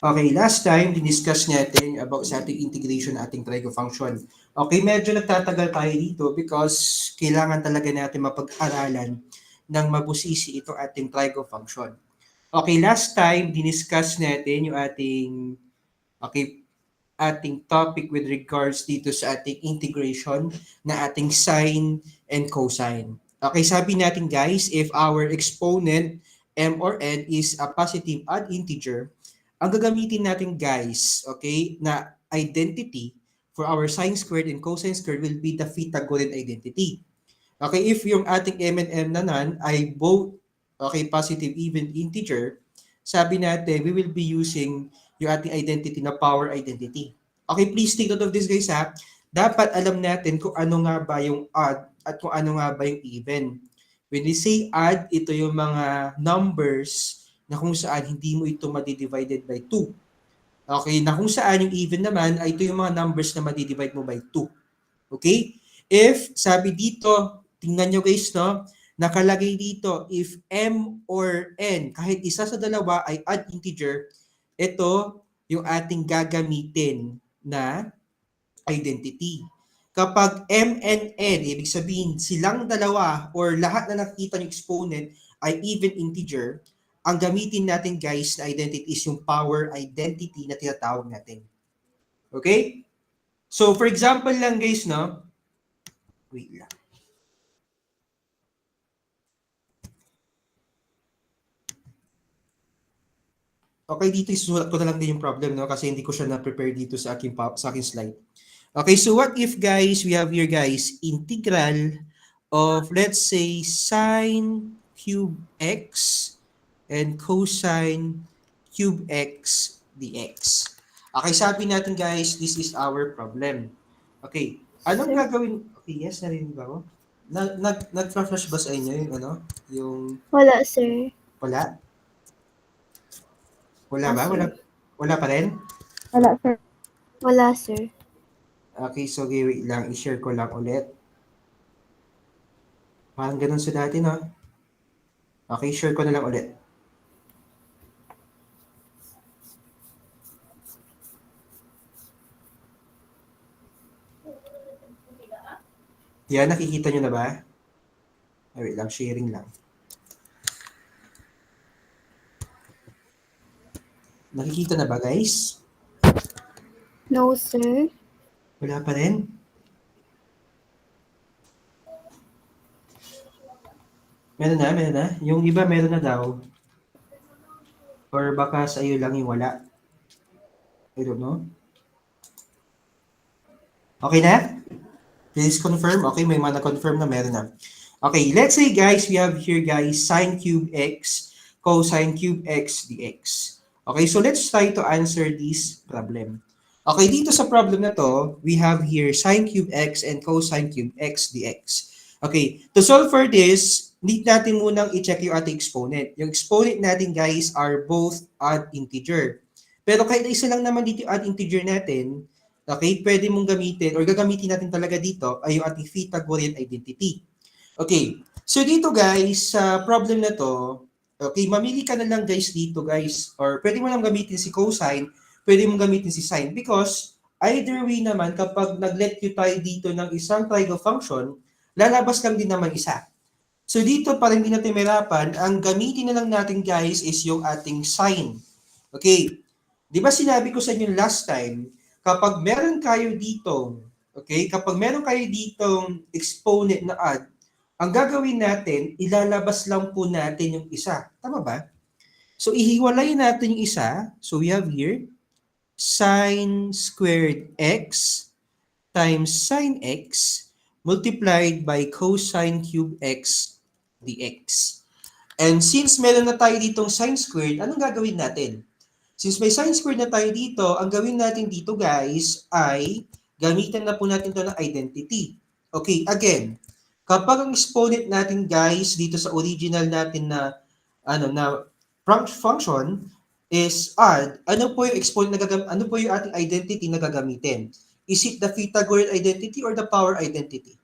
Okay, last time, diniscuss natin about sa ating integration na ating trigo function. Okay, medyo nagtatagal tayo dito because kailangan talaga natin mapag-aralan ng mabusisi itong ating trigo function. Okay, last time, diniscuss natin yung ating topic with regards dito sa ating integration na ating sine and cosine. Okay, sabi natin guys, if our exponent m or n is a positive odd integer, ang gagamitin natin guys, okay, na identity for our sine squared and cosine squared will be the Pythagorean identity. Okay, if yung ating m and n naman ay both okay, positive even integer, sabi natin we will be using yung ating identity na power identity. Okay, please take note of this guys ha. Dapat alam natin kung ano nga ba yung odd at kung ano nga ba yung even. When we say odd, ito yung mga numbers na kung saan hindi mo ito madi-divided by 2. Okay, na kung saan yung even naman ay ito yung mga numbers na madi-divide mo by 2. Okay? If, sabi dito, tingnan nyo guys, no? Nakalagay dito, if m or n, kahit isa sa dalawa ay odd integer, ito yung ating gagamitin na identity. Kapag m and n, ibig sabihin silang dalawa or lahat na nakikita ng exponent ay even integer, ang gamitin natin guys na identity is yung power identity na tinatawag natin. Okay? So for example lang guys, no? Wait lang. Okay, dito isusulat ko na lang din yung problem, no? Kasi hindi ko siya na-prepare dito sa aking slide. Okay, so what if guys, we have here guys, integral of let's say sine cube x and cosine cube x dx. Okay, sabi natin guys, this is our problem. Okay, anong Sir? gagawin? Okay, yes, narinig ba ako? Nag-flash ba sa inyo yung ano? Yung Wala, sir. wala? Wala Ah, ba? Wala, sir. wala pa rin? Wala, sir. Wala, sir. Okay, so okay, wait lang. I-share ko lang ulit. Parang ganun sa dati, no? Okay, share ko na lang ulit. Yan, nakikita nyo na ba? Ay, wait lang, sharing lang. Nakikita na ba, guys? No, sir. Wala pa rin? Meron na. Yung iba meron na daw. Or baka sa iyo lang yung wala. I don't know. Okay na? Please confirm. Okay, may mga na-confirm na meron na. Okay, let's say guys, we have here guys, sine cube x, cosine cube x dx. Okay, so let's try to answer this problem. Okay, dito sa problem na to, we have here sine cube x and cosine cube x dx. Okay, to solve for this, need natin munang i-check yung ating exponent. Yung exponent natin guys are both odd integer. Pero kahit isa lang naman dito yung odd integer natin, okay, pwede mong gamitin or gagamitin natin talaga dito ay yung ating Pythagorean identity. Okay, so dito guys, sa problem na to, okay, mamili ka na lang guys dito guys, or pwede mo lang gamitin si cosine, pwede mong gamitin si sine because either way naman kapag nag-let you tayo dito ng isang trigo function, lalabas lang din naman isa. So dito para hindi natin mahirapan, ang gamitin na lang natin guys is yung ating sine. Okay, di ba sinabi ko sa inyo last time, kapag meron kayo dito, okay, kapag meron kayo ditong exponent na odd, ang gagawin natin, ilalabas lang po natin yung isa. Tama ba? So, ihiwalay natin yung isa. So, we have here, sine squared x times sine x multiplied by cosine cube x dx. And since meron na tayo ditong sine squared, anong gagawin natin? Since may sine squared na tayo dito, ang gawin natin dito guys ay gamitan na po natin ito ng identity. Okay, again, kapag ang exponent natin guys dito sa original natin na function is odd, ano po yung exponent na ano po yung ating identity na gagamitin? Is it the Pythagorean identity or the power identity?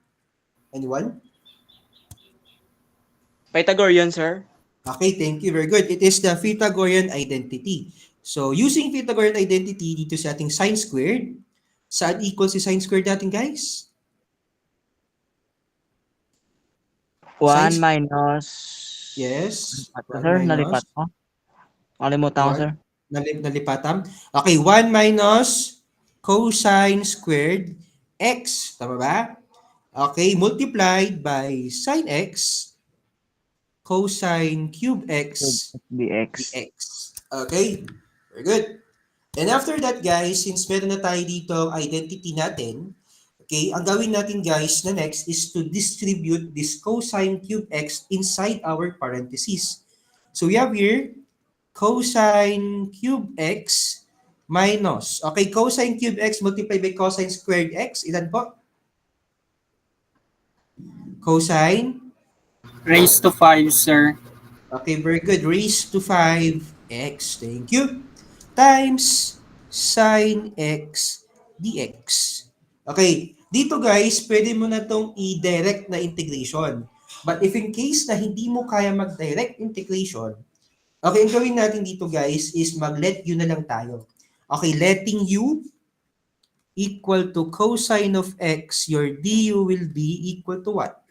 Anyone? Pythagorean, sir. Okay, thank you. Very good. It is the Pythagorean identity. So, using Pythagorean identity dito sa ating sine squared, saan equal si sine squared natin, guys? 1 Sine, minus... yes. Nalipat ko, 1 sir. minus, Nalipat ko. Kalimutan ko, ayun, sir. nalipatam. Okay, 1 minus cosine squared x. Tama ba? Okay, multiplied by sine x cosine cube x dx. dx. Okay? Very good. And after that, guys, since meron na tayo dito ang identity natin, okay, ang gawin natin, guys, na next is to distribute this cosine cube x inside our parentheses. So we have here cosine cube x minus, okay, cosine cube x multiplied by cosine squared x. Ilan po? Cosine. Raised to 5, sir. Okay, very good. Raised to 5x. Thank you. Times sine x dx. Okay, dito guys, pwede mo na itong i-direct na integration. But if in case na hindi mo kaya mag-direct integration, okay, ang gawin natin dito guys is mag-let u na lang tayo. Okay, letting u equal to cosine of x, your du will be equal to what?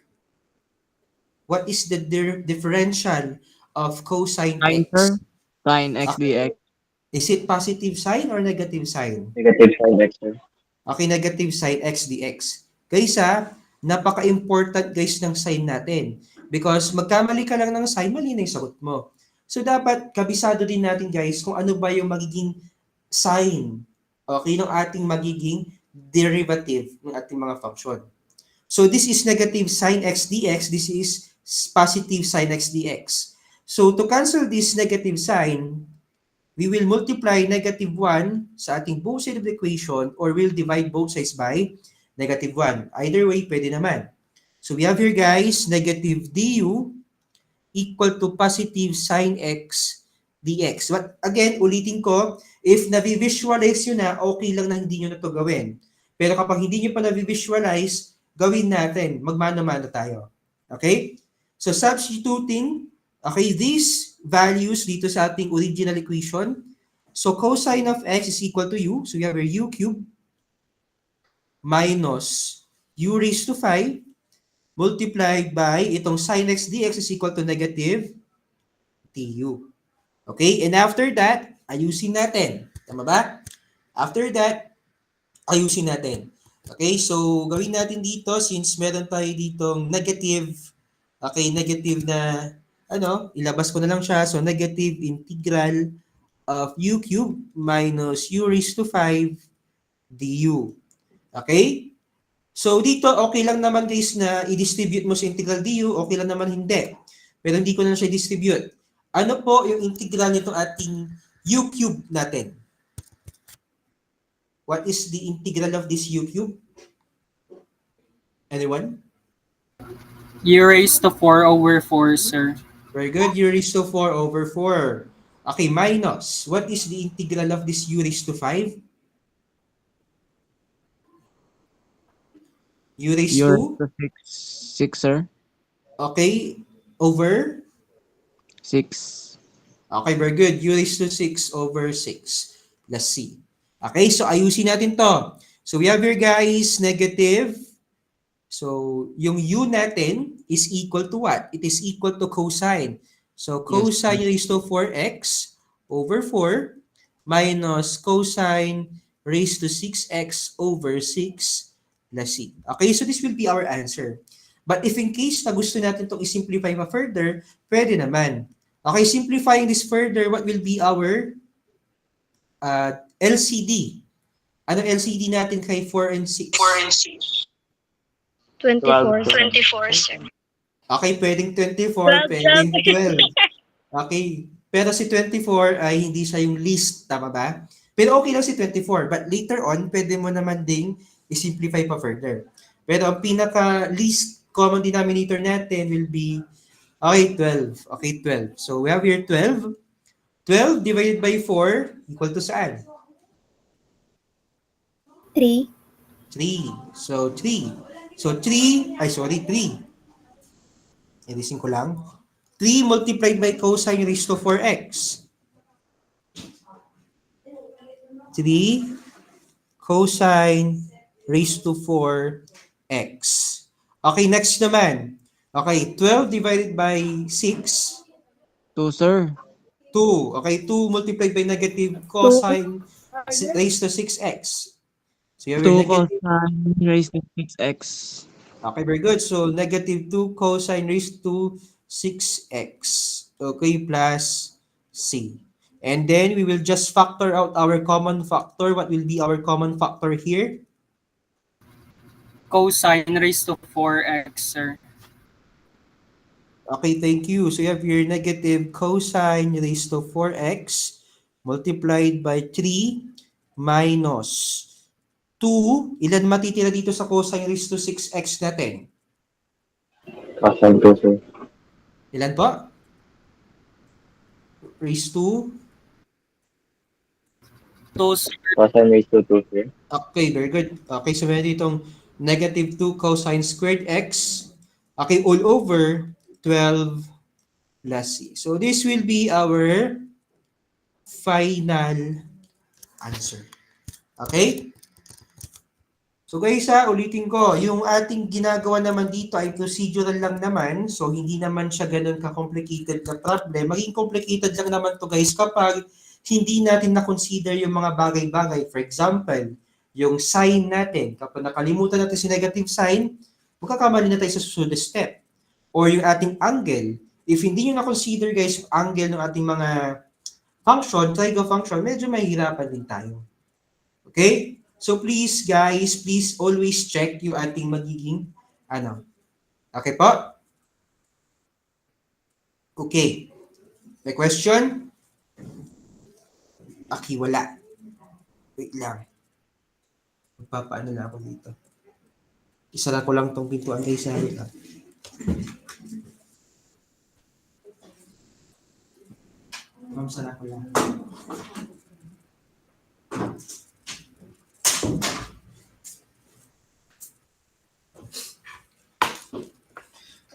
What is the differential of cosine Sine, x? sir. Sine x Okay. dx. Is it positive sign or negative sign? Negative sine x, sir. Okay, negative sign x dx. Guys napaka-important guys ng sign natin. Because magkamali ka lang ng sign, mali na yung sagot mo. So dapat kabisado din natin guys kung ano ba yung magiging sign, okay, ng ating magiging derivative ng ating mga function. So this is negative sin x dx, this is positive sin x dx. So to cancel this negative sign, we will multiply negative 1 sa ating both side of the equation or we'll divide both sides by negative 1. Either way, pwede naman. So we have here guys, negative du equal to positive sin x dx. But again, ulitin ko, if na-visualize nyo na, okay lang na hindi nyo na ito gawin. Pero kapag hindi nyo pa na-visualize, gawin natin. Magmano-mano tayo. Okay? So substituting, okay, these values dito sa ating original equation. So cosine of x is equal to u. So we have our u cubed minus u raised to 5 multiplied by itong sin x dx is equal to negative tu. Okay? And after that, ayusin natin. Tama ba? After that, ayusin natin. Okay, so gawin natin dito since meron tayo ditong negative, okay, negative na, ilabas ko na lang siya. So negative integral of u cubed minus u raised to 5 du. Okay? So dito, okay lang naman guys na i-distribute mo sa integral du, okay lang naman hindi. Pero hindi ko na siya distribute. Ano po yung integral nitong ating u cubed natin? What is the integral of this u cube? Anyone? U raised to 4 over 4, sir. Very good. U raised to 4 over 4. Okay, minus. What is the integral of this u raised to 5? U raised to? 6, sir. Okay, over? 6. Okay, very good. U raised to 6 over 6. Let's see. Okay, so ayusin natin to. So we have here guys, negative. So yung u natin is equal to what? It is equal to cosine. So cosine raised to 4x over 4 minus cosine raised to 6x over 6. Let's see. Okay, so this will be our answer. But if in case na gusto natin itong i-simplify pa further, pwede naman. Okay, simplifying this further, what will be our LCD? Ano LCD natin kay 4 and 6? 4 and 6. 24, sir. 24, sir. Okay, pwedeng 24, pwedeng 12. Okay, pero si 24 ay hindi siya yung least, tama ba? Pero okay lang si 24, but later on, pwede mo naman ding i-simplify pa further. Pero ang pinaka-least common denominator natin will be, okay, 12. Okay, 12. So we have here 12. 12 divided by 4 equal to saan? 3. 3. So 3. So 3. Edisin ko lang. 3 multiplied by cosine raised to 4x. 3 cosine raised to 4x. Okay, next naman. Okay, 12 divided by 6, 2, sir. 2. Okay, 2 multiplied by negative 2. cosine raised to 6x. So you have 2 your negative. cosine raised to 6x. Okay, very good. So negative 2 cosine raised to 6x. Okay, plus c. And then we will just factor out our common factor. What will be our common factor here? Cosine raised to 4x, sir. Okay, thank you. So you have your negative cosine raised to 4x multiplied by 3 minus 2. Ilan matitira dito sa cosine raised to 6x natin? Cosine 2, sir. Ilan po? Raised to? 2, sir. Cosine raised to 2, sir. Okay, very good. Okay, so meron ditong negative 2 cosine squared x. Okay, all over 12 plus c. So this will be our final answer. Okay? So guys ulitin ko, yung ating ginagawa naman dito ay procedural lang naman. So hindi naman siya ganun ka-complicated na problem. Maging complicated lang naman to guys kapag hindi natin na-consider yung mga bagay-bagay. For example, yung sign natin. Kapag nakalimutan natin si negative sign, magkakamali na tayo sa susunod na step. Or yung ating angle. If hindi nyo na-consider guys yung angle ng ating mga function, trigo function, medyo mahihirapan din tayo. Okay? So please guys, please always check yung ating magiging ano. Okay po? Okay. May question? Aki, wala. Wait lang. Magpapaano na ako dito. Isara ko lang tong pintuan guys. Wait lang. Ma'am, sara ko lang.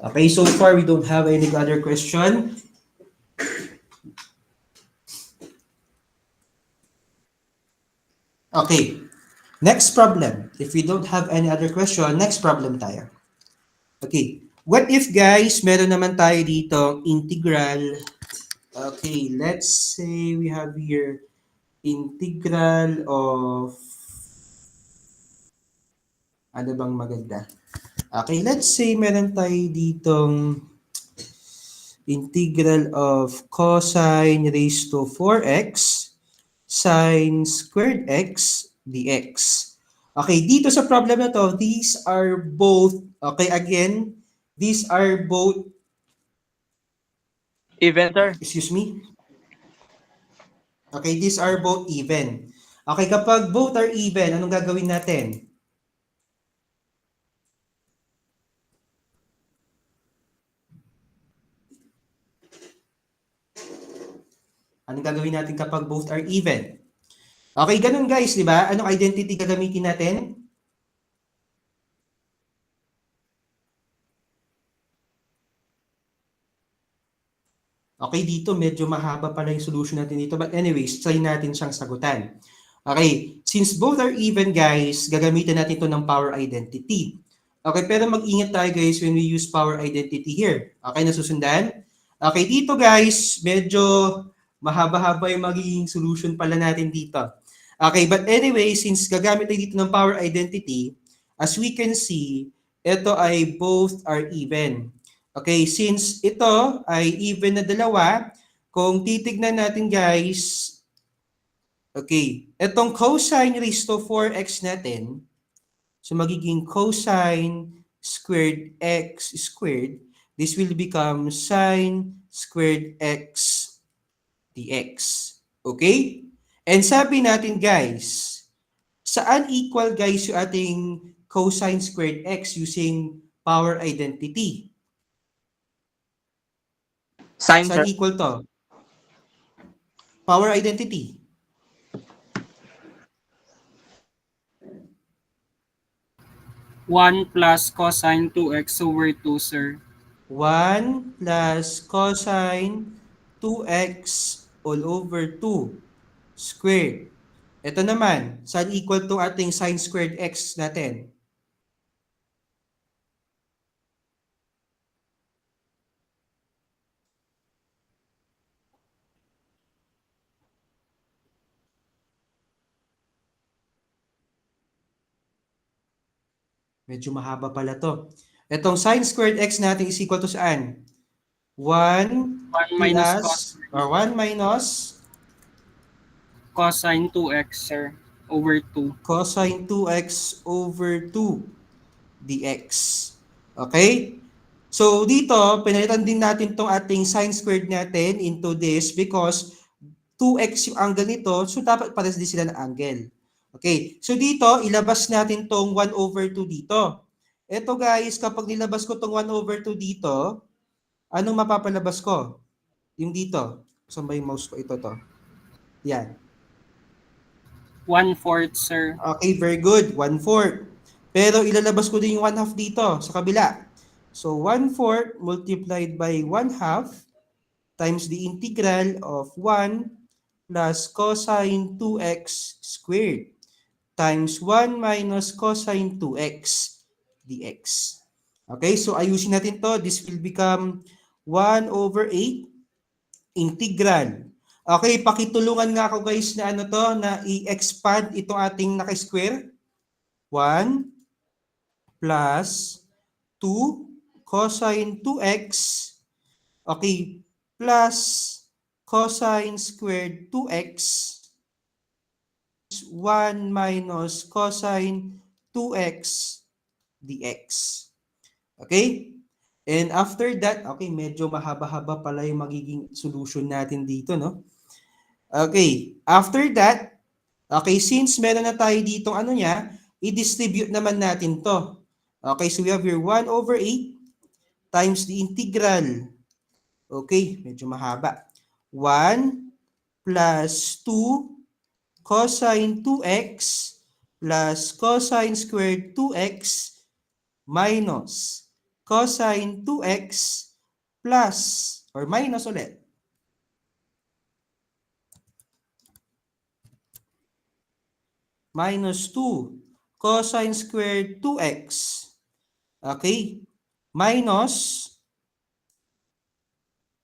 Okay, so far we don't have any other question. Okay, next problem. If we don't have any other question, next problem tayo. Okay, what if guys, meron naman tayo dito integral. Okay, let's say we have here integral of ano bang maganda? Okay, let's say meron tayo ditong integral of cosine raised to 4x sine squared x dx. Okay, dito sa problem na to, these are both, okay, again, these are both, Even, sir. excuse me. Okay, these are both even. Okay, kapag both are even, anong gagawin natin? Anong gagawin natin kapag both are even? Okay, ganun guys, di ba? Anong identity gagamitin natin? Okay, dito medyo mahaba pala yung solution natin dito. But anyways, try natin siyang sagutan. Okay, since both are even guys, gagamitin natin ito ng power identity. Okay, pero mag-ingat tayo guys when we use power identity here. Okay, nasusundan? Okay, dito guys, medyo mahaba-haba yung magiging solution pala natin dito. Okay, but anyway, since gagamit tayo dito ng power identity, as we can see, ito ay both are even. Okay, since ito ay even na dalawa, kung titignan natin guys, okay, itong cosine raised to 4x natin, so magiging cosine squared x squared, this will become sine squared x dx. Okay? And sabi natin guys, saan equal guys yung ating cosine squared x using power identity? Sine, Saan sir. equal to? Power identity. One plus cosine 2x over 2, sir. 1 plus cosine 2x all over 2 squared. Ito naman, saan equal to ating sine squared x natin? Medyo mahaba pala to. Itong sine squared x natin is equal to saan? 1 1 minus plus, or 1 minus cosine 2x, sir, over 2. cosine 2x over 2 dx. Okay? So, dito, pinalitan din natin tong ating sine squared natin into this because 2x yung angle nito, so dapat pares din sila ng angle. Okay, so dito, ilabas natin tong 1 over 2 dito. Ito guys, kapag nilabas ko tong 1 over 2 dito, anong mapapalabas ko? Yung dito. Saan ba yung mouse ko? Ito to. Yan. 1/4, sir. Okay, very good. 1/4. Pero ilalabas ko din yung 1/2 dito sa kabila. So 1/4 multiplied by 1/2 times the integral of 1 plus cosine 2x squared times 1 minus cosine 2x dx. Okay, so ayusin natin to. This will become 1 over 8 integral. Okay, pakitulungan nga ako guys na ano to, na i-expand itong ating naka-square. 1 plus 2 cosine 2x, okay, plus cosine squared 2x, 1 minus cosine 2x dx. Okay? And after that, okay, medyo mahaba-haba pala yung magiging solution natin dito, no? Okay, after that, okay, since meron na tayo ditong ano niya, i-distribute naman natin to. Okay, so we have here 1 over 8 times the integral. Okay, medyo mahaba. 1 plus 2 cosine 2x plus cosine squared 2x minus cosine 2x plus, or minus ulit, minus 2 cosine squared 2x, okay, minus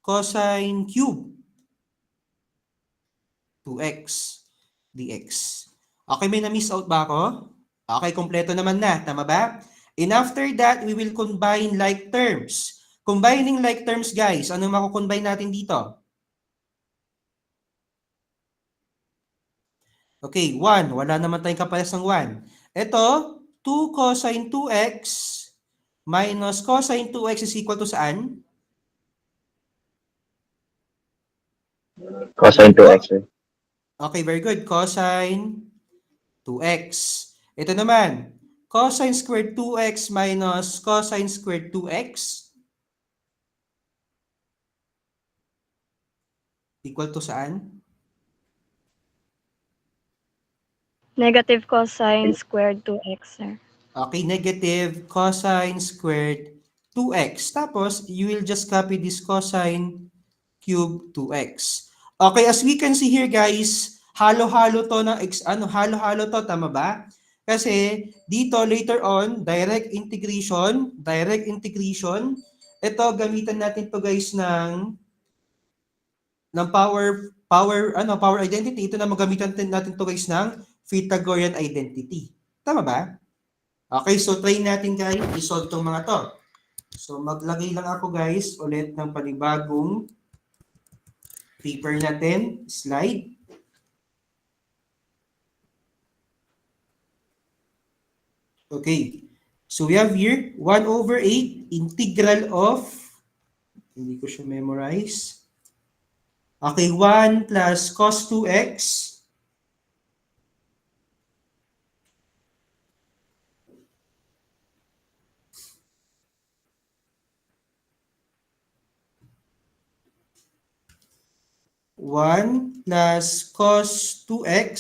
cosine cube 2x dx. Okay, may na-miss out ba ako? Okay, kompleto naman na. Tama ba? And after that, we will combine like terms. Combining like terms, guys, ano mako-combine natin dito? Okay, 1. Wala naman tayong kapares ng 1. Ito, 2 cosine 2x minus cosine 2x is equal to saan? Cosine 2x, sir. Okay, very good. Cosine 2x. Ito naman, cosine squared 2x minus cosine squared 2x equal to saan? Negative cosine squared 2x, sir. Okay, negative cosine squared 2x. Tapos, you will just copy this cosine cube 2x. Okay, as we can see here guys, halo-halo to ng halo-halo to, tama ba? Kasi dito later on, direct integration. Ito gamitan natin to guys ng power identity. Ito na magamitan natin to guys ng Pythagorean identity. Tama ba? Okay, so try natin guys i-solve tong mga to. So maglagay lang ako guys ulit ng panibagong paper natin, slide. Okay. So we have here 1 over 8 integral of, hindi ko siya memorize. Okay, 1 plus cos 2x plus cos 2x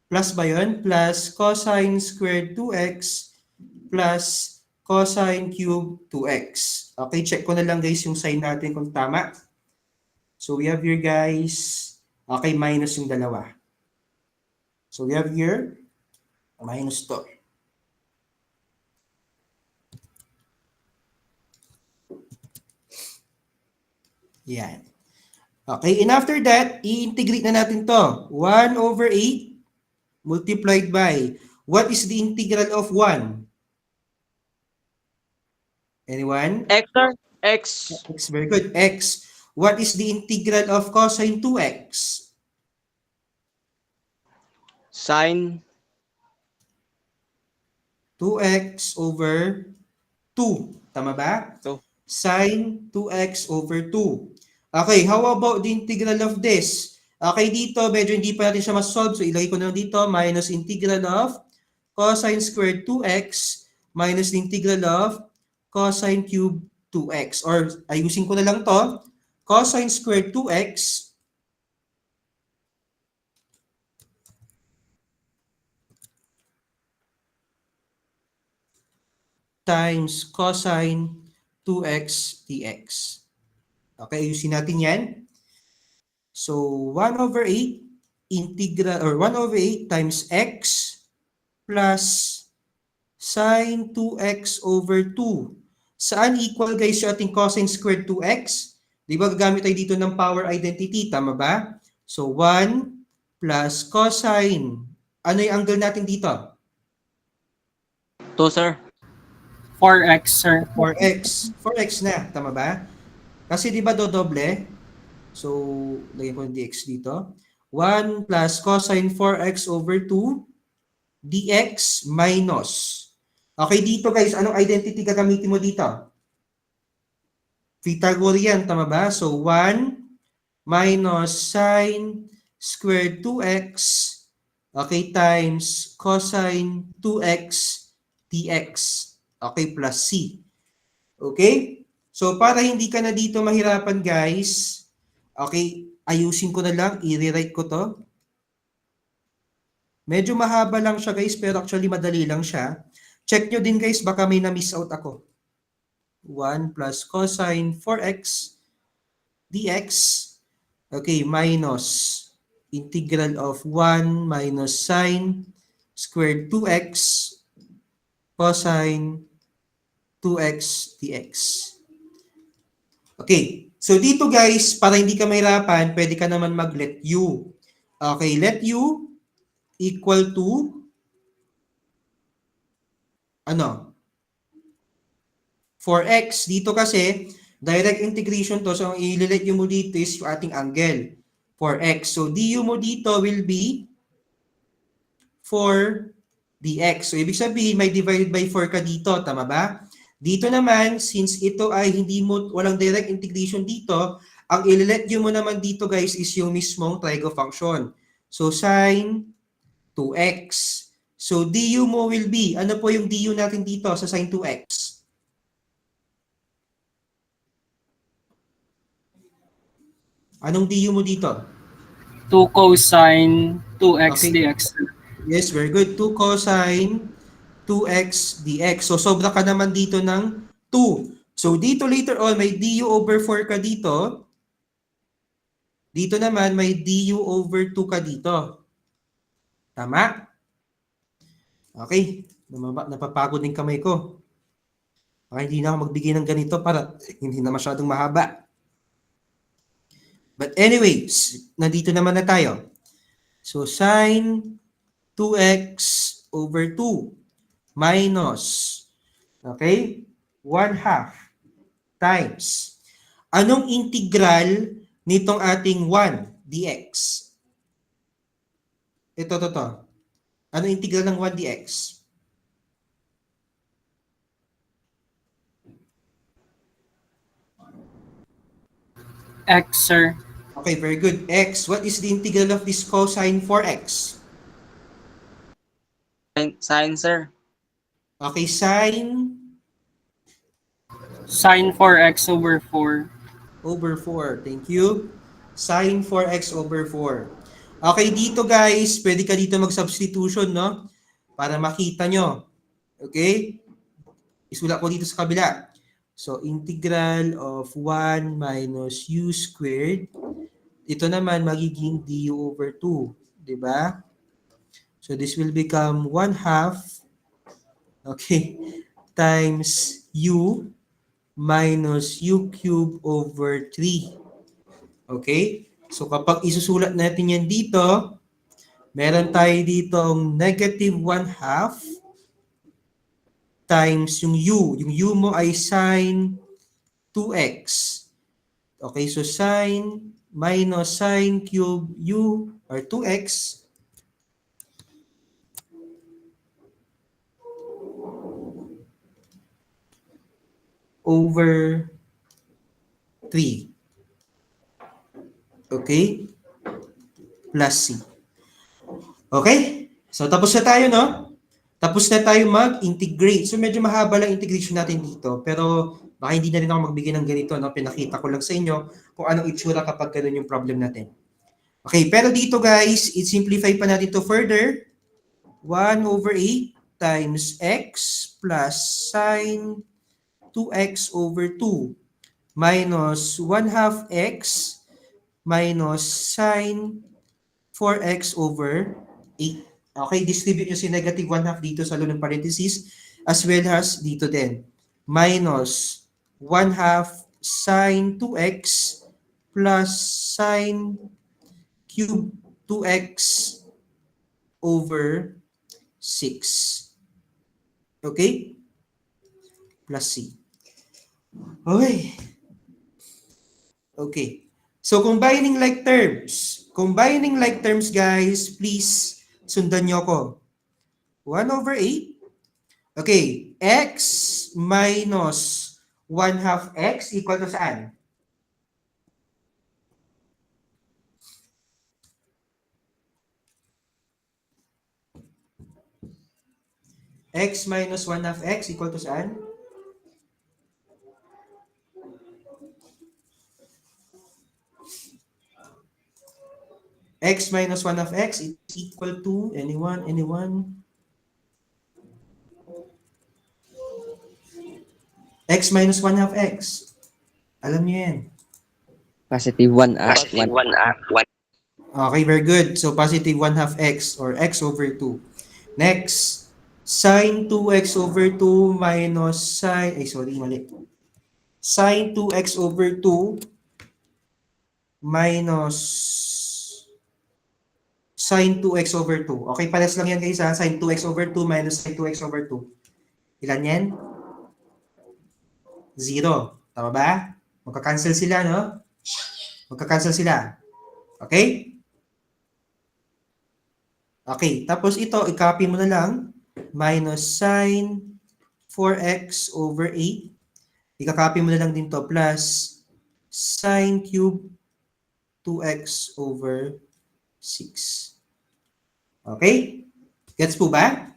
plus ba yun? Plus cosine squared 2x plus cosine cube 2x. Okay, check ko na lang guys yung sign natin kung tama. So we have here guys, okay, minus yung dalawa. So we have here minus 2. Yan. Okay, and after that, i-integrate na natin to. 1 over 8 multiplied by, what is the integral of 1? Anyone? X, sir. X. X, very good. X. What is the integral of cosine 2x? Sine 2x over 2. Tama ba? 2. Sine 2x over 2. Okay, how about the integral of this? Okay, dito, medyo hindi pa natin siya masolve. So, ilagay ko na dito, minus integral of cosine squared 2x minus the integral of cosine cube 2x. Or, ayusin ko na lang to. Cosine squared 2x times cosine 2x dx. Okay, ayusin natin yan. So, 1 over 8 integral, or 1 over 8 times x plus sine 2x over 2. Saan equal guys yung ating cosine squared 2x? Di ba gagamit tayo dito ng power identity, tama ba? So, 1 plus cosine. Ano yung angle natin dito? 2, sir. 4x, sir. 4x. 4x na, tama ba? Kasi di ba dodoble? So, lagyan ko yung dx dito. 1 plus cosine 4x over 2 dx minus. Okay, dito guys, anong identity gagamitin mo dito? Pythagorean, tama ba? So, 1 minus sine squared 2x, okay, times cosine 2x dx. Okay, plus c. Okay? So, para hindi ka na dito mahirapan, guys, okay, ayusin ko na lang, i-rewrite ko to. Medyo mahaba lang siya, guys, pero actually madali lang siya. Check nyo din, guys, baka may na-miss out ako. 1 plus cosine 4x dx, okay, minus integral of 1 minus sine squared 2x cosine 2x dx. Okay, so dito guys, para hindi ka mahirapan, pwede ka naman mag-let u. Okay, let u equal to ano? 4x. Dito kasi, direct integration to. So, ang i-let u mo dito is yung ating angle. 4x. So, du mo dito will be 4 dx. So, ibig sabihin, may divided by 4 ka dito. Tama ba? Dito naman, since ito ay walang direct integration dito, ang i-let u mo naman dito guys is yung mismong trigo function. So, sine 2x. So, du mo will be, ano po yung du natin dito sa sine 2x? Anong du mo dito? 2 cosine 2x Okay. dx. Yes, very good. 2 cosine 2x dx. So, sobra ka naman dito ng 2. So, dito later on, may du over 4 ka dito. Dito naman, may du over 2 ka dito. Tama? Okay. Napapagod din kamay ko. Okay, hindi na ako magbigay ng ganito para hindi na masyadong mahaba. But anyways, nandito naman na tayo. So, sine 2x over 2 minus, okay, 1/2 times. Anong integral nitong ating 1 dx? Ito. Anong integral ng 1 dx? X, sir. Okay, very good. X. What is the integral of this cosine 4x? Sine, sir. Okay, sine Sine 4x over 4. over 4. Thank you. Sine 4x over 4. Okay, dito guys, pwede ka dito mag-substitution, no? Para makita nyo. Okay? Isulat ko dito sa kabila. So, integral of 1 minus u squared. Ito naman magiging du over 2. Diba? So this will become 1/2, okay, times u minus u cube over 3. Okay? So kapag isusulat natin yan dito, meron tayo dito ang negative 1/2 times yung u. Yung u mo ay sine 2x. Okay, so sine minus sine cube u or 2x over 3. Okay? Plus c. Okay? So tapos na tayo, no? Tapos na tayo mag-integrate. So medyo mahaba lang integration natin dito. Pero baka hindi na rin ako magbigay ng ganito, no? Pinakita ko lang sa inyo kung anong itsura kapag ganun yung problem natin. Okay, pero dito guys, i-simplify pa natin to further. 1 over 8 times x plus sine 2x over 2 minus 1/2 x minus sine 4x over 8. Okay, distribute nyo si negative 1/2 dito sa loob ng parentheses as well as dito din. Minus 1/2 sine 2x plus sine cube 2x over 6. Okay? Plus c. Okay. Okay. So, combining like terms. Combining like terms, guys, please sundan nyo ko. 1 over 8. Okay. X minus 1/2 x equal to saan? X minus 1/2 x equal to saan? X minus 1/2 x is equal to, anyone? X minus 1/2 x. Alam niyo yan. Positive 1 at Positive 1. 1 at 1. Okay, very good. So, positive 1/2 x or x over 2. Next, sine 2x over 2 minus sine, mali. Sine 2x over 2 minus sine 2x over 2. Okay, pares lang yan guys ha. Sine 2x over 2 minus sine 2x over 2. Ilan yan? 0. Tama ba? Magka-cancel sila, no? Magka-cancel sila. Okay? Okay, tapos ito, i-copy mo na lang. Minus sine 4x over 8. I-copy mo na lang din to plus sine cube 2x over 6. Okay? Gets po ba?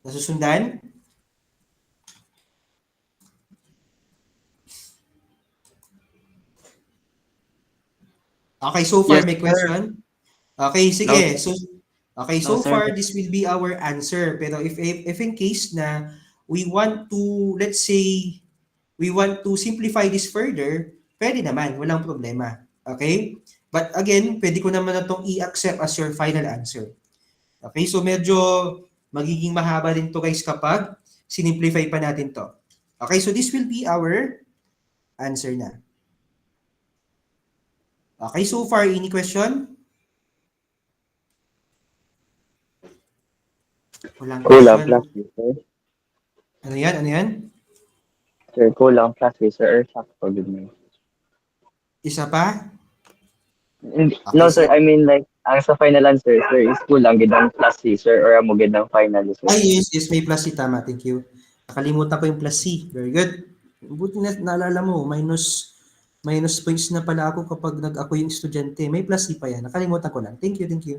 Nasusundan? Okay, so far Yes, may sir. question? Okay, sige. No. So okay, No, so sir. far this will be our answer. Pero if in case na we want to, let's say, we want to simplify this further, pwede naman, walang problema. Okay? But again, pwede ko naman na itong i-accept as your final answer. Okay, so medyo magiging mahaba din to guys kapag sinimplify pa natin to. Okay, so this will be our answer na. Okay, so far, any question? Walang Kulang question. plus B, sir. Ano yan? Ano yan? Sir, kulang plus B, sir. Or sakto din mo. Isa pa? No, sir. I mean, like, ang sa final answer, sir, is kulang gid ang plus C, sir. Or amo gid ang final, sir. Ay, yes, may plus C. Tama, thank you. Nakalimutan ko yung plus C. Very good. Buti na naalala mo, minus points na pala ako kapag ako yung estudyante. May plus C pa yan. Nakalimutan ko lang. Thank you, thank you.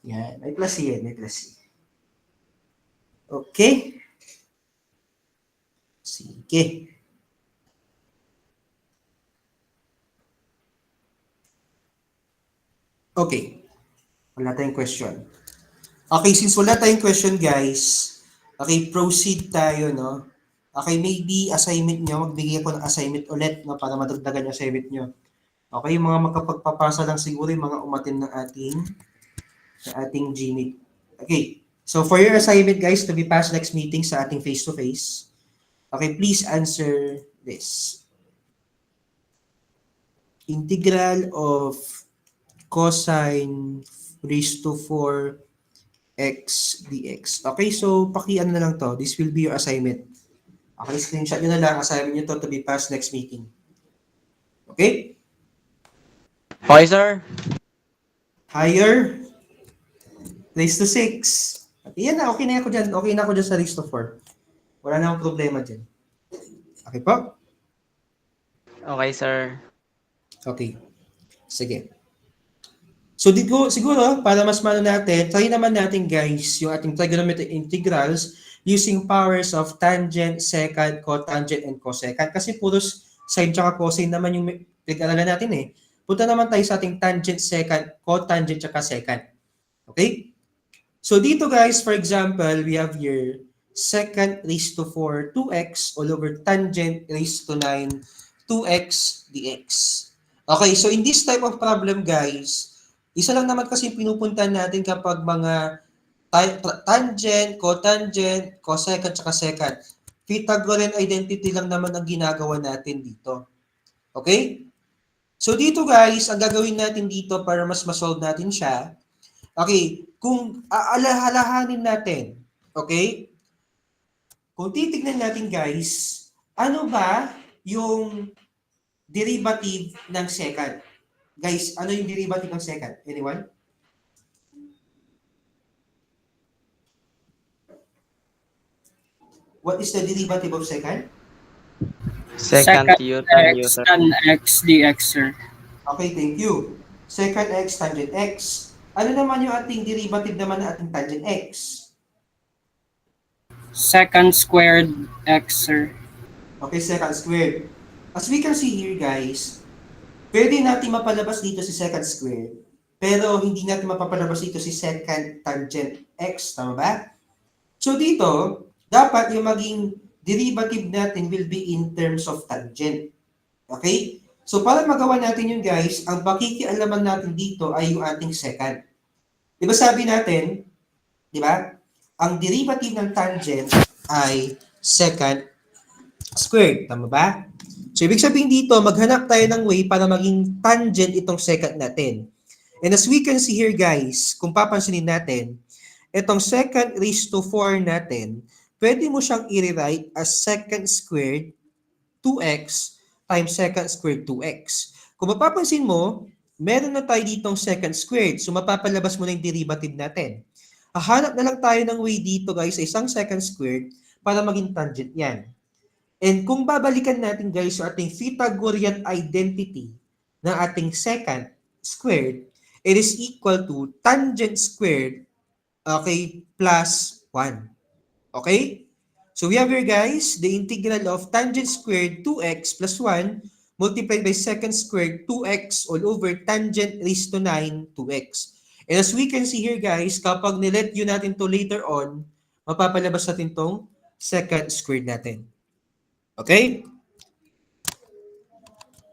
Yan, may plus C yan, may plus C. Okay. Sige. Okay. Wala tayong question. Okay, since wala tayong question, guys, okay, proceed tayo, no? Okay, maybe assignment nyo, magbigay ako ng assignment ulit, no, para madagdagan yung assignment nyo. Okay, yung mga makapagpapasa lang siguro yung mga umatin ng ating Gmeet. Okay, so for your assignment guys to be passed next meeting sa ating face-to-face, okay, please answer this. Integral of cosine raised to 4 x dx. Okay, so pakiano na lang to. This will be your assignment. Okay, screenshot nyo na lang. Assignment nyo to be passed next meeting. Okay? Okay, sir. Higher. Raised to 6. Yan na, okay na ako dyan. Okay na ako dyan sa raised to 4. Wala na akong problema dyan. Okay po? Okay, sir. Okay. Sige. So siguro, para mas mano natin, try naman natin guys, yung ating trigonometric integrals using powers of tangent, secant, cotangent, and cosecant. Kasi puros sine tsaka cosine naman yung pinag-aralan natin eh. Punta naman tayo sa ating tangent, secant, cotangent, tsaka secant. Okay? So dito guys, for example, we have here secant raised to 4, 2x all over tangent raised to 9, 2x dx. Okay, so in this type of problem guys, isa lang naman kasi pinupuntahan natin kapag mga tangent, cotangent, cosecant, tsaka secant. Pythagorean identity lang naman ang ginagawa natin dito. Okay? So dito guys, ang gagawin natin dito para mas masolve natin siya, okay, kung aalahalahanin natin, okay, kung titignan natin guys, ano ba yung derivative ng secant? Guys, ano yung derivative ng secant? Anyone? What is the derivative of secant? Second year tan X user. tan X dx, sir. Okay, thank you. Secant x, tangent x. Ano naman yung ating derivative naman ng ating tangent x? Second squared X, sir. Okay, secant squared. As we can see here, guys, pwede natin mapalabas dito si secant squared, pero hindi natin mapapalabas dito si secant tangent x. Tama ba? So dito, dapat yung maging derivative natin will be in terms of tangent. Okay? So para magawa natin yun guys, ang pakikialaman natin dito ay yung ating secant. Di ba sabi natin, di ba? Ang derivative ng tangent ay secant squared. Tama ba? So ibig sabihin dito, maghanap tayo ng way para maging tangent itong secant natin. And as we can see here guys, kung papansinin natin, itong secant raised to 4 natin, pwede mo siyang i-rewrite as secant squared 2x times secant squared 2x. Kung mapapansin mo, meron na tayo ditong secant squared. So mapapalabas mo na yung derivative natin. Hahanap na lang tayo ng way dito guys sa isang secant squared para maging tangent yan. And kung babalikan natin guys sa ating Pythagorean identity ng ating secant squared, it is equal to tangent squared, okay, plus 1. Okay? So we have here guys, the integral of tangent squared 2x plus 1 multiplied by secant squared 2x all over tangent raised to 9 2x. And as we can see here guys, kapag nilet yun natin to later on, mapapalabas natin tong secant squared natin. Okay?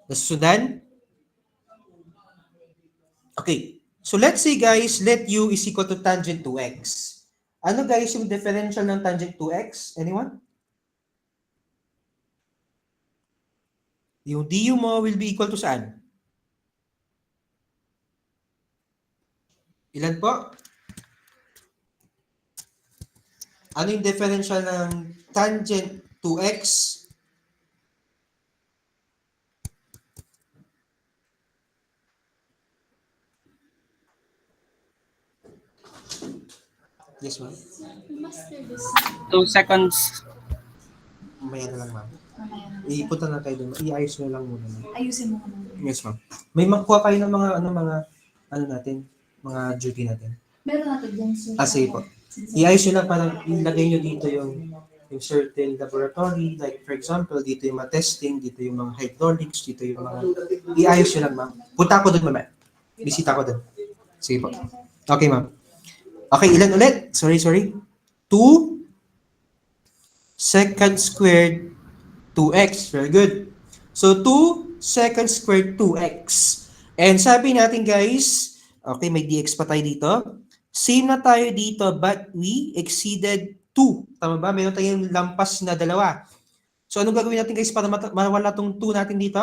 Nasusundan? Okay. So let's say guys, let u is equal to tangent 2x. Ano guys yung differential ng tangent 2x? Anyone? Yung du mo will be equal to saan? Ilan po? Ano yung differential ng tangent 2x? Yes, ma'am. 2 seconds. Mamaya na lang, ma'am. Ipunta na tayo doon. I-ayos na lang muna. Ma'am. Ayusin mo muna. Yes, ma'am. May makuha kayo ng mga natin, mga duty natin. Meron natin dyan. Sige po. I-ayos nyo lang, parang ilagay nyo dito yung certain laboratory, like for example, dito yung mga testing, dito yung mga hydraulics, dito yung mga, i-ayos nyo lang, ma'am. Punta ako doon, ma'am. Bisita ko doon. Sige po. Okay, ma'am. Okay, ilan ulit? Sorry. 2 secant squared 2x. Very good. So 2 second squared 2x. And sabi natin guys, okay, may dx pa tayo dito. Same na tayo dito but we exceeded 2. Tama ba? Meron tayong lampas na dalawa. So anong gagawin natin guys para mawala tong 2 natin dito?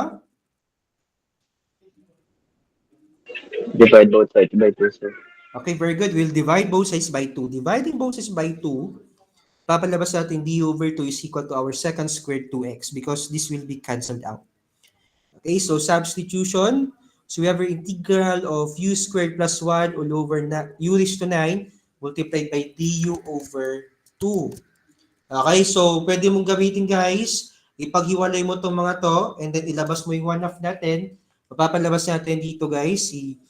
Divide both sides by 2, sir. Okay, very good. We'll divide both sides by 2. Dividing both sides by 2, papalabas natin d over 2 is equal to our second squared 2x because this will be cancelled out. Okay, so substitution. So we have our integral of u squared plus 1 all over u raised to 9 multiplied by du over 2. Okay, so pwede mong gamitin guys, ipaghiwalay mo itong mga to and then ilabas mo yung 1/2 natin. Mapapalabas natin dito guys, si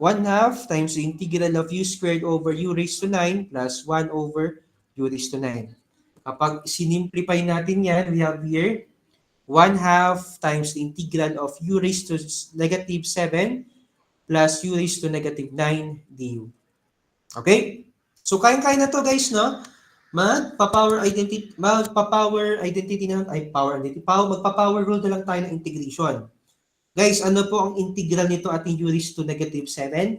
1/2 times the integral of u squared over u raised to 9 plus 1 over u raised to 9. Kapag sinimplify natin yan, we have here 1/2 times the integral of u raised to negative 7 plus u raised to negative 9 du. Okay? So, kayang-kaya na to guys, no? Magpa-power identity rule na lang tayo ng integration. Guys, ano po ang integral nito ating u raised to negative 7?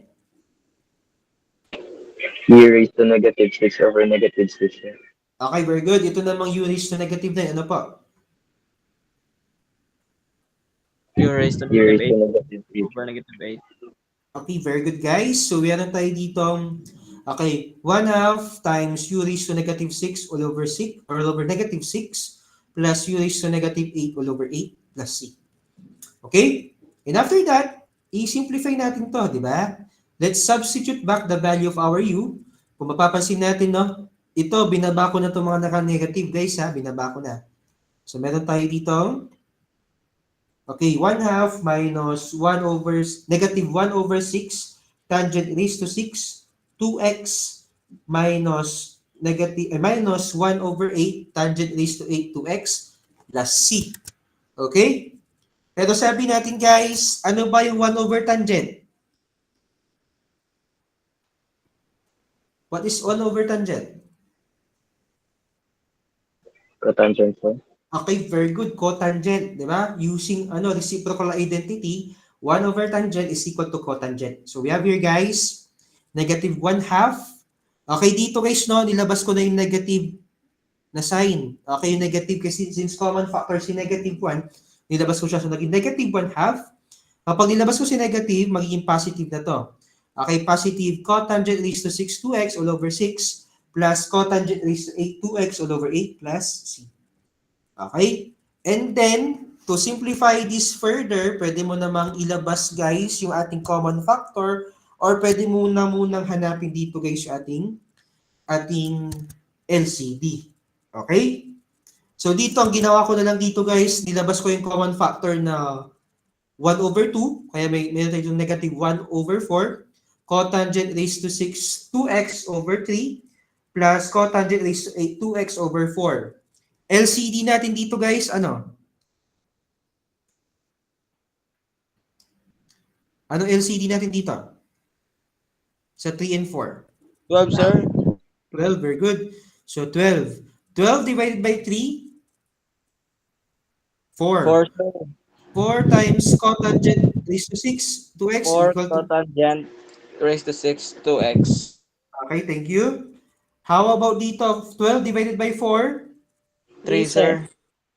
U raised to negative 6 over negative 6, sir. Okay, very good. Ito namang u raised to negative 9. Ano po? U raised to U raised to negative 8 negative 8. over negative 8. Okay, very good guys. So, meron tayo dito, okay, 1/2 times u raised to negative 6 all over 6 or all over negative 6 plus u raised to negative 8 all over 8 plus c. Okay? And after that, i-simplify natin to, di ba? Let's substitute back the value of our u. Kung mapapansin natin, no? Ito, binaba ko na itong mga naka-negative, guys, ha? Binaba ko na. So, meron tayo dito, okay, 1/2 minus 1 over, negative 1 over 6, tangent raised to 6, 2x minus negative, minus 1 over 8, tangent raised to 8, 2x, plus c. Okay? Pero sabi natin guys, ano ba yung 1 over tangent? What is 1 over tangent? Cotangent, sir. Okay, very good. Cotangent, di ba? Using reciprocal identity, 1 over tangent is equal to cotangent. So we have here guys, negative 1/2. Okay, dito guys, no, nilabas ko na yung negative na sign. Okay, yung negative kasi since common factor si negative 1, nilabas ko siya. So naging negative 1/2. Kapag nilabas ko si negative, magiging positive na to. Okay, positive cotangent raised to 6 2x all over 6 plus cotangent raised to 8 2x all over 8 plus c. Okay? And then, to simplify this further, pwede mo namang ilabas guys yung ating common factor or pwede mo na munang hanapin dito guys yung ating LCD. Okay? So dito, ang ginawa ko na lang dito guys, nilabas ko yung common factor na 1 over 2, kaya meron tayo yung negative 1 over 4, cotangent raised to 6, 2x over 3, plus cotangent raised to 8, 2x over 4. LCD natin dito guys, ano? Ano LCD natin dito? Sa 3 and 4. 12, sir. 12, very good. So 12. 12 divided by 3, 4. 4, sir. 4 times cotangent raised to 6, 2x 4 equal to... cotangent raised to 6, 2x. Okay, thank you. How about dito? 12 divided by 4? 3, sir.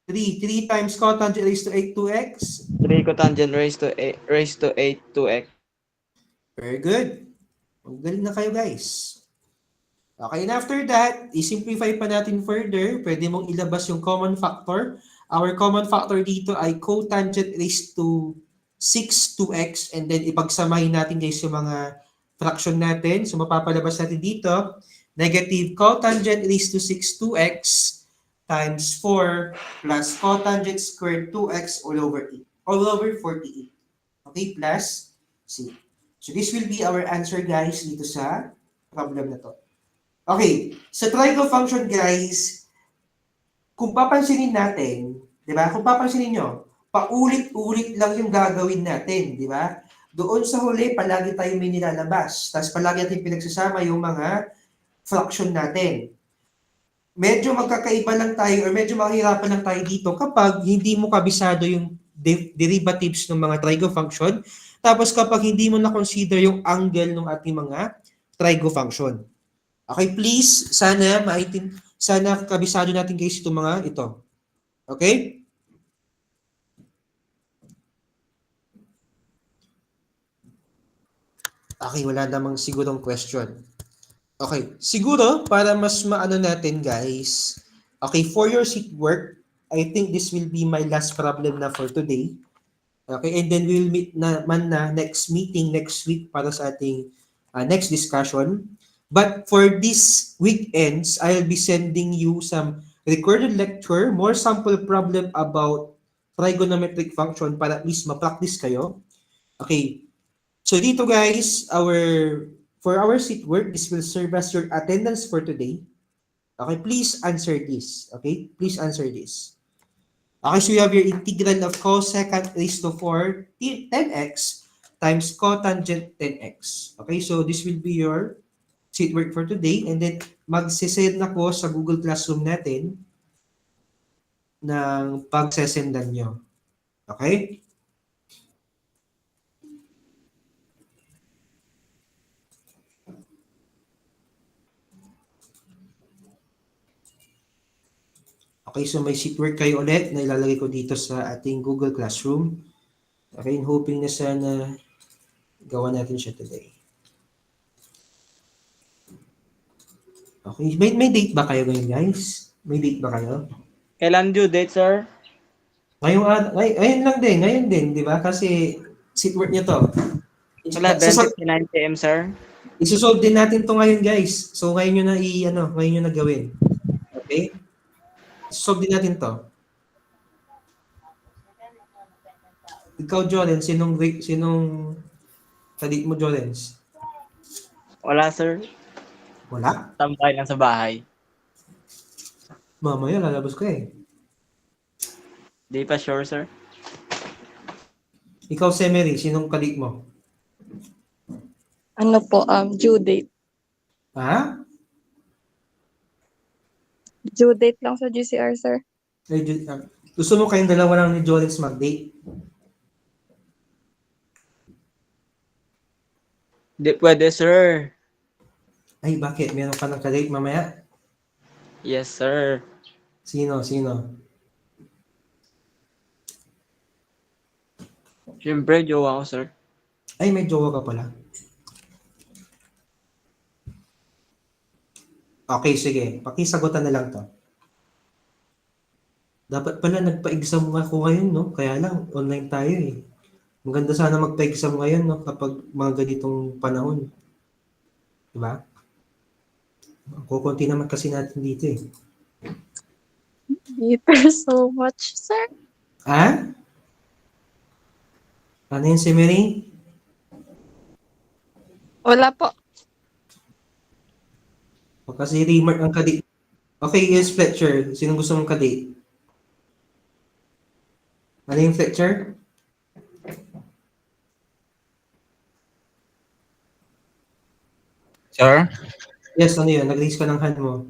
3. 3 times cotangent raised to 8, 2x. 3 cotangent raised to 8, 2x. Very good. Magaling na kayo, guys. Okay, and after that, i-simplify pa natin further. Pwede mong ilabas yung common factor. Our common factor dito ay cotangent raised to 6, 2x. And then, ipagsamahin natin, guys, yung mga fraction natin. So, mapapalabas natin dito, negative cotangent raised to 6, 2x times 4 plus cotangent squared 2x all over 48. Okay, plus c. So, this will be our answer, guys, dito sa problem na to. Okay, sa triangle function, guys, kung papansinin natin, di ba? Kung papansinin nyo, paulit-ulit lang yung gagawin natin, di ba? Doon sa huli, palagi tayo may nilalabas. Tapos palagi natin pinagsasama yung mga fraction natin. Medyo magkakaiba lang tayo or medyo mahirapan lang tayo dito kapag hindi mo kabisado yung derivatives ng mga trigo function. Tapos kapag hindi mo na-consider yung angle ng ating mga trigo function. Okay, please, sana kabisado natin guys itong mga ito. Okay? Okay, wala namang sigurong question. Okay, siguro para mas maano natin guys, okay, for your seat work, I think this will be my last problem na for today. Okay, and then we will meet naman na next meeting next week para sa ating next discussion. But for this weekends, I'll be sending you some recorded lecture, more sample problem about trigonometric function para at least ma-practice kayo. Okay, so dito guys, for our seat work, this will serve as your attendance for today. Okay, please answer this. Okay, please answer this. Okay, so you have your integral of cosecant raised to 4 10x times cotangent 10x. Okay, so this will be your seat work for today. And then, magsisend na ko sa Google Classroom natin ng pagsesendan nyo. Okay? Okay, so may seat work kayo ulit na ilalagay ko dito sa ating Google Classroom. Okay, and hoping na sana gawa natin siya today. Okay, may date ba kayo ngayon guys? May date ba kayo? Kailan due date, sir? Ngayon lang din, ngayon din, di ba? Kasi seat work niya to. 11:59 p.m., sir. Isosolve din natin to ngayon guys. So ngayon nyo na ngayon nyo na gawin. Okay? Isosolve din natin to. Ikaw, Jordan, sinong kadate mo, Jordan? Wala, sir. Wala? Tambay lang sa bahay. Mamaya, lalabas ko eh. Di pa sure, sir. Ikaw, Semery, sinong kadate mo? Ano po, due date. Ha? Due date lang sa GCR, sir. Gusto mo kayong dalawa lang ni Jordan mag-date? Di pwede, sir. Ay, bakit? Meron ka ng kadate mamaya? Yes, sir. Sino? Siyempre, jowa ko, sir. Ay, may jowa ka pala. Okay, sige. Pakisagutan na lang to. Dapat pala nagpa-exam ako ngayon, no? Kaya lang, online tayo eh. Maganda sana magpa-exam ngayon, no? Kapag mga ganitong panahon. Diba? Kukunti naman kasi natin dito eh. Later so much, sir. Ha? Ano yun si Mary? Wala po. O kasi remark ang kadate. Okay, yes, Fletcher. Sinong gusto mong kadate? Ano yung Fletcher? Sir? Yes, ano yun? Nag-raise ka ng hand mo.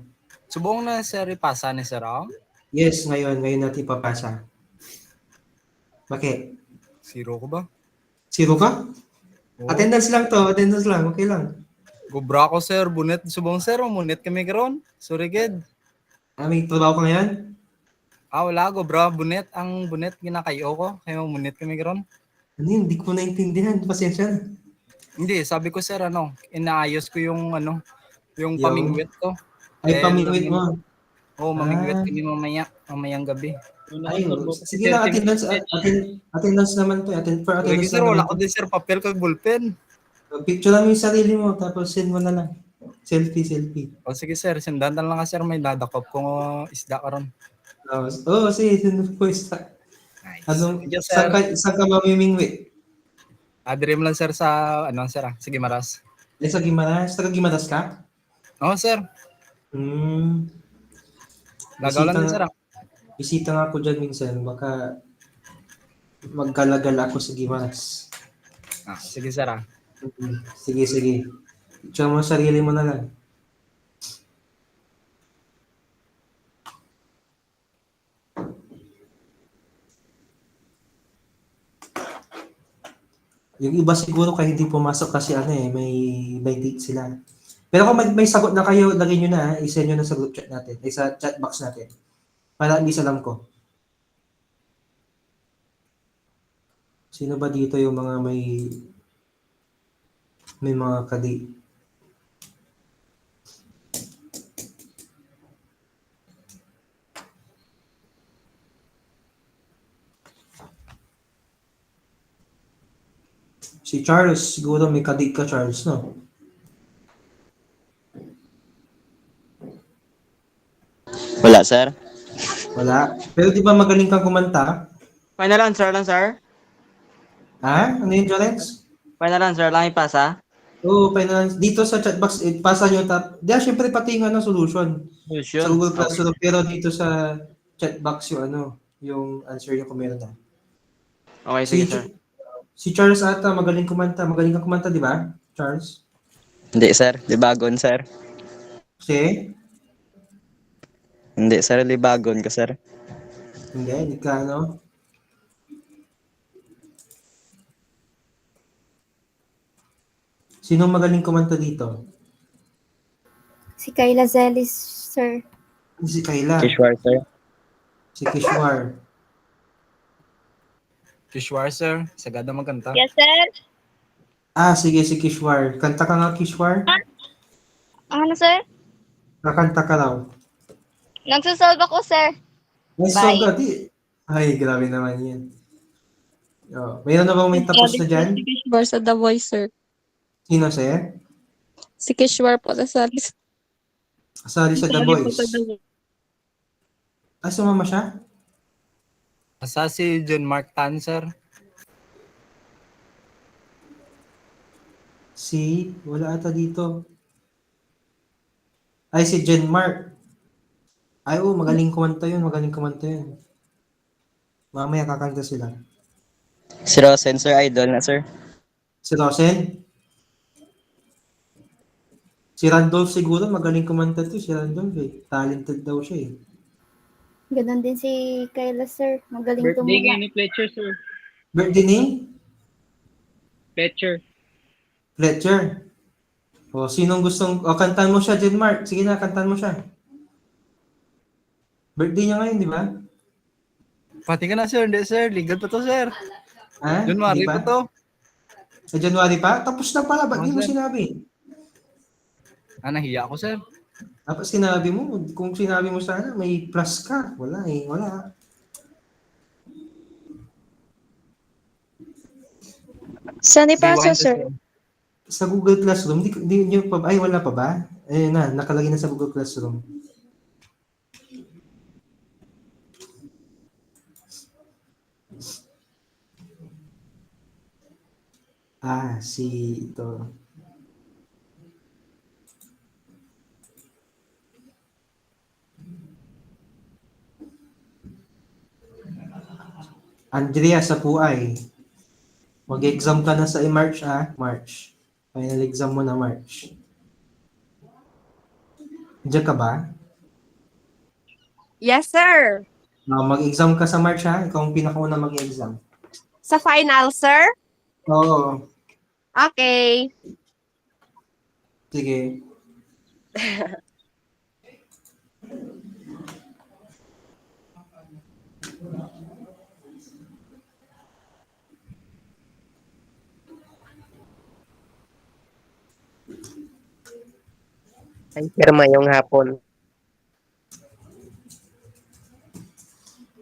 Subong na sir ipasa ni sir ako? Yes, ngayon natin papasa. Bakit? Zero ko ba? Zero ka? Oo. Attendance lang to, attendance lang, okay lang. Gubra ko sir, bunet subong sir, munit kami karon. Sorry gid. May trabaho ka ngayon? Wala gubra, bunet ang bunet ginakayo ko, kaya munit kami karon. Ano yun? Hindi ko naintindihan. Pasensya na. Hindi, sabi ko sir inaayos ko yung yung Yung- pamingwit ko. Ay, Eh, pamingwit mo. mamingwit Ah. kami mamayang gabi. Ay, sige lang, attendance naman to. For Sorry attendance sir, lang wala naman ko to. din sir papel kag ballpen. Picture lang yung sarili mo, tapos send mo na lang. Selfie. O sige sir, sindan lang ka sir, may dadakop ko isda karon. Sige, send mo po isa. Nice. Anong, Thank you, sir. saan ka mamimingwi? Dream lang sir sa sir sige maras. Sa Gimaras? Taga Gimaras ka? Oo sir, gagaw lang din sir. Bisita nga ako dyan minsan. Baka magkalagal ako sa Gimaras. Sige sir Sige. Picture mo sarili mo na lang. Yung iba siguro kaya hindi pumasok kasi ano eh, may date sila. Pero kung may sagot na kayo, lagay nyo na, i-send nyo na sa group chat natin, sa chat box natin. Para at least alam ko. Sino ba dito yung mga may mga kadi? Si Charles, siguro may kadi ka, Charles, no? Wala, sir. Wala. Pero di ba magaling kang kumanta? Final answer lang, sir. Ha? Ano yun, Jolens? Final answer lang ipasa. Oo, finance. Dito sa chat box, pasa nyo Di, syempre pati yung ano, solution. Sa Solution. Google Classroom. Pero dito sa chat box yung ano, yung answer nyo kung meron na. Okay, Si, sige, sir. si Charles ata, magaling kumanta. Magaling kang kumanta, di ba? Charles? Hindi, sir. Libagon, sir. Si? Hindi, sir. Libagon ka, sir. Hindi ka, ano? Sino magaling kumanta dito? Si Kayla Zelis, sir. Si Kayla. Kishwar, sir. Si Kishwar. Kishwar, sir. Sagada magkanta. Yes, sir. Ah, sige, si Kishwar. Kanta ka nga, Kishwar. Ano, sir? Kakanta ka raw. Nagsasolve ako, sir. Nice Bye. song ka, di. Ay, grabe naman yan. Oh, mayroon na bang may tapos na dyan? Si Kishwar sa The Voice, sir. Sino, sir? Si Kishwar po nasali sa Kasali sa The Boys. Ah, sumama siya? Asa si John Mark Tan, sir. Wala ata dito. Ay, si Jen Mark. Ay, oh, magaling kumanta yun. Mamaya kakanta sila. Si Rosen, sir. Idol na, sir. Si Rosen? Si Randolph siguro, magaling kumanta to. Si Randolph eh. Talented daw siya eh. Ganon din si Kayla, sir. Magaling Birthday tumula. ngayon ni Fletcher, sir. Birthday ni? Fletcher. Fletcher. O, sinong gustong... O, kantan mo siya, Jen Mark. Sige na, kantan mo siya. Birthday niya ngayon, di ba? Pati ka na, sir. Hindi, sir. Legal pa to, sir. Ha? January Di ba? pa to. Sa January pa? Tapos na pala. Ba't Oo, di mo sir. sinabi? Nahiya ako, sir. Tapos sinabi mo, kung sinabi mo sana, may plus ka. Wala eh, wala. Saan ipasa, Rewind to, sir? Sa Google Classroom, di nyo pa, ay wala pa ba? Ayun na, nakalagay na sa Google Classroom. Ah, ito. Andrea Sapuay. Mag-exam ka na sa March, ah. March. Final exam mo na March. Diyan ka ba? Yes, sir. Mag-exam ka sa March, ha? Ikaw ang pinakauna mag-exam. Sa final, sir? Oo. Okay. Sige. Ay, pirma yung hapon.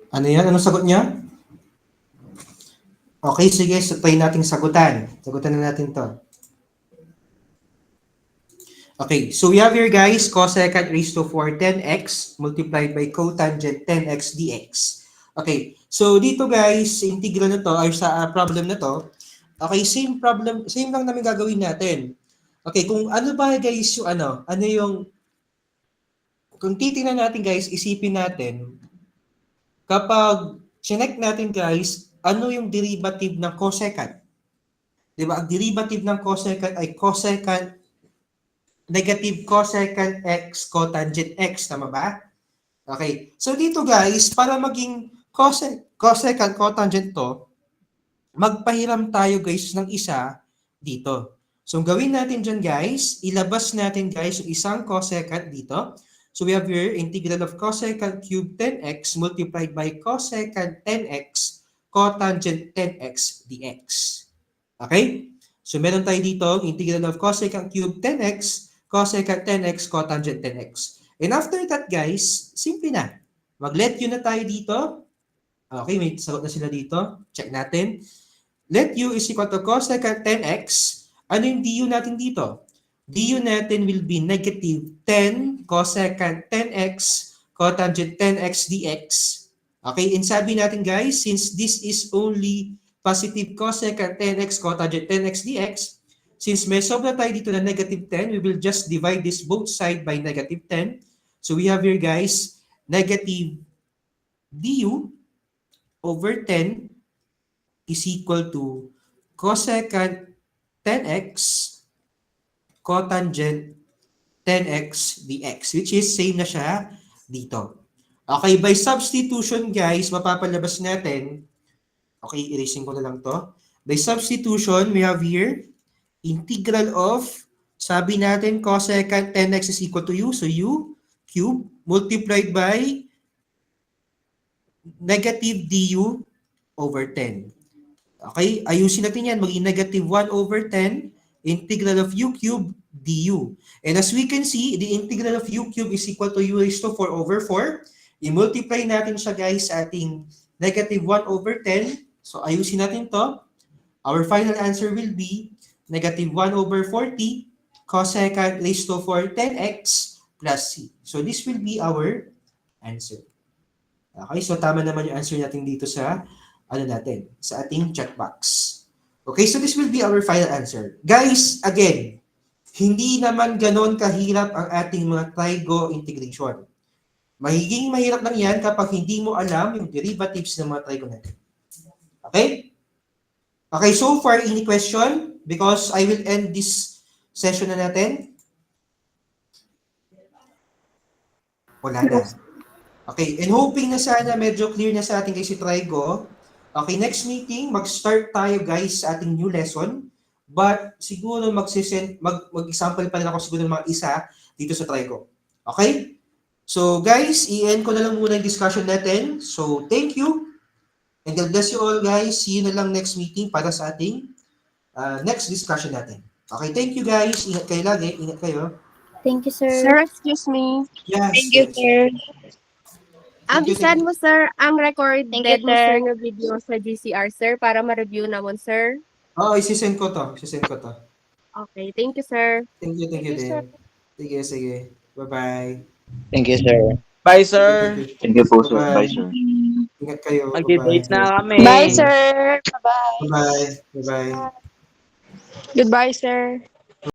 Ano yan? Anong sagot niya? Okay, sige. So, try nating sagutan. Sagutan na natin to. Okay, so we have here guys, cosecant raised to 4 10x multiplied by cotangent 10x dx. Okay, so dito guys, sa integral na to, or sa problem na to, okay, same problem, same lang namin gagawin natin. Okay, kung ano ba guys yung ano yung, kung titingnan natin guys, isipin natin, kapag chinek natin guys, ano yung derivative ng cosecant? Diba? Ang derivative ng cosecant ay cosecant negative cosecant x cotangent x, tama ba? Okay. So dito guys, para maging cosecant cotangent to, magpahiram tayo guys ng isa dito. So, ang gawin natin dyan guys, ilabas natin guys yung isang cosecant dito. So, we have here integral of cosecant cube 10x multiplied by cosecant 10x cotangent 10x dx. Okay? So, meron tayo dito integral of cosecant cube 10x cosecant 10x cotangent 10x. And after that guys, simple na. Mag-let u na tayo dito. Okay, may sagot na sila dito. Check natin. Let u is equal to cosecant 10x. Ano yung du natin dito? Du natin will be negative 10 cosecant 10x cotangent 10x dx. Okay, and sabi natin guys, since this is only positive cosecant 10x cotangent 10x dx, since may sobra tayo dito na negative 10, we will just divide this both side by negative 10. So we have here guys, negative du over 10 is equal to cosecant 10x cotangent 10x dx, which is same na siya dito. Okay, by substitution guys, mapapalabas natin, okay, erasing ko na lang to. By substitution, we have here integral of, sabi natin cosecant 10x is equal to u, so u cube multiplied by negative du over 10. Okay, ayusin natin yan, maging negative 1 over 10 integral of u cube du. And as we can see, the integral of u cube is equal to u raised to 4 over 4. I-multiply natin siya guys sa ating negative 1 over 10. So ayusin natin to. Our final answer will be negative 1 over 40 cosecant raised to 4 10x plus c. So this will be our answer. Okay, so tama naman yung answer natin dito sa ano natin, sa ating checkbox. Okay, so this will be our final answer. Guys, again, hindi naman ganon kahirap ang ating mga trigo integration. Mahiging mahirap lang yan kapag hindi mo alam yung derivatives ng mga trigo natin. Okay? Okay, so far, any question? Because I will end this session na natin. Wala na. Okay, and hoping na sana medyo clear na sa ating guys si trigo. Okay, next meeting, mag-start tayo guys sa ating new lesson. But siguro mag-example pa rin ako siguro ng mga isa dito sa trigo. Okay? So guys, i-end ko na lang muna yung discussion natin. So thank you. And God bless you all guys. See you na lang next meeting para sa ating next discussion natin. Okay, thank you guys. Ingat kayo lagi. Ingat kayo. Thank you, sir. Sir, excuse me. Yes. Thank you, yes. sir. Ang Thank you, send mo, sir, ang recorded Thank you, mo, sir, sir. nga video sa GCR, sir, para ma-review naman, sir. Oo, isisend ko to. Isisend ko to. Okay, thank you, sir. Thank you Thank you, sir. din. Sige, sige. Bye-bye. Thank you, sir. Bye, sir. Thank you po, sir. Bye-bye. Bye, sir. Ingat kayo. Mag-date na kami. Bye, sir. Bye-bye. Bye-bye. Bye-bye. Goodbye, sir.